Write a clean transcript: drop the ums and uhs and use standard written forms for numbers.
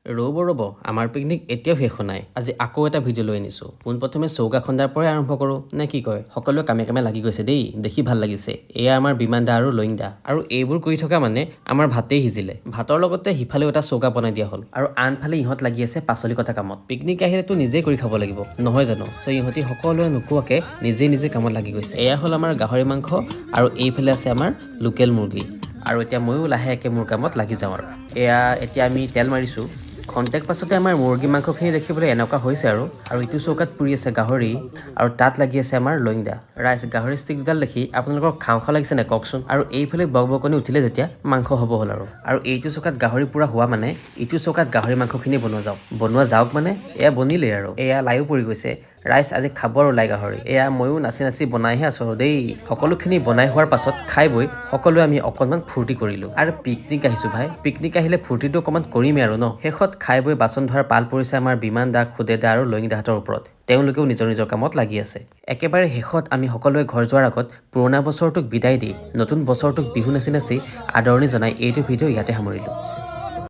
ৰ'ব আমাৰ পিকনিক এতিয়াও শেষ হোৱা নাই। আজি আকৌ এটা ভিডিঅ' লৈ আনিছোঁ। পোনপ্ৰথমে চৌকা খন্দাৰ পৰাই আৰম্ভ কৰোঁ নে কি কয়? সকলোৱে কামে কামে লাগি গৈছে দেই, দেখি ভাল লাগিছে। এয়া আমাৰ বিমান দা আৰু লইং দা। আৰু এইবোৰ কৰি থকা মানে আমাৰ ভাতেই সিজিলে। ভাতৰ লগতে সিফালেও এটা চৌকা বনাই দিয়া হ'ল। আৰু আনফালে ইহঁত লাগি আছে পাচলি কটা কামত। পিকনিক আহিলেতো নিজেই কৰি খাব লাগিব, নহয় জানো? চ' ইহঁতি সকলোৱে নোকোৱাকে নিজে কামত লাগি গৈছে। এয়া হ'ল আমাৰ গাহৰি মাংস আৰু এইফালে আছে আমাৰ লোকেল মুৰ্গী। আৰু এতিয়া ময়ো লাহেকৈ মোৰ কামত লাগি যাওঁ আৰু। এতিয়া আমি তেল মাৰিছোঁ। খন্তেক পাছতে আমাৰ মুৰ্গী মাংসখিনি দেখিবলৈ এনেকুৱা হৈছে আৰু ইটো চৌকাত পুৰি আছে গাহৰি আৰু তাত লাগি আছে আমাৰ লইং দা। ৰাইজ গাহৰি ষ্টিক দুডাল দেখি আপোনালোকৰ খাওঁ লাগিছে নে কওকচোন? আৰু এইফালে বকবকনি উঠিলে যেতিয়া মাংস হ'ব হ'ল আৰু এইটো চৌকাত গাহৰি পুৰা হোৱা মানে ইটো চৌকাত গাহৰি মাংসখিনি বনোৱা যাওক মানে এয়া বনিলেই আৰু। এয়া লাইও পৰি গৈছে। ৰাইজ আজি খাব আৰু লাই গাহৰি। এয়া ময়ো নাচি বনাইহে আছোঁ আৰু দেই। সকলোখিনি বনাই হোৱাৰ পাছত খাই বৈ সকলোৱে আমি অকণমান ফূৰ্তি কৰিলোঁ। আৰু পিকনিক আহিছোঁ ভাই, পিকনিক আহিলে ফূৰ্তিটো অকণমান কৰিমেই আৰু ন। শেষত খাই বৈ বাচন ধোৱাৰ পাল পৰিছে আমাৰ বিমান দা, খুদে দা আৰু লইং দাহঁতৰ ওপৰত। তেওঁলোকেও নিজৰ কামত লাগি আছে। একেবাৰে শেষত আমি সকলোৱে ঘৰ যোৱাৰ আগত পুৰণা বছৰটোক বিদায় দি নতুন বছৰটোক বিহু নাচি আদৰণি জনাই এইটো ভিডিঅ' ইয়াতে সামৰিলোঁ।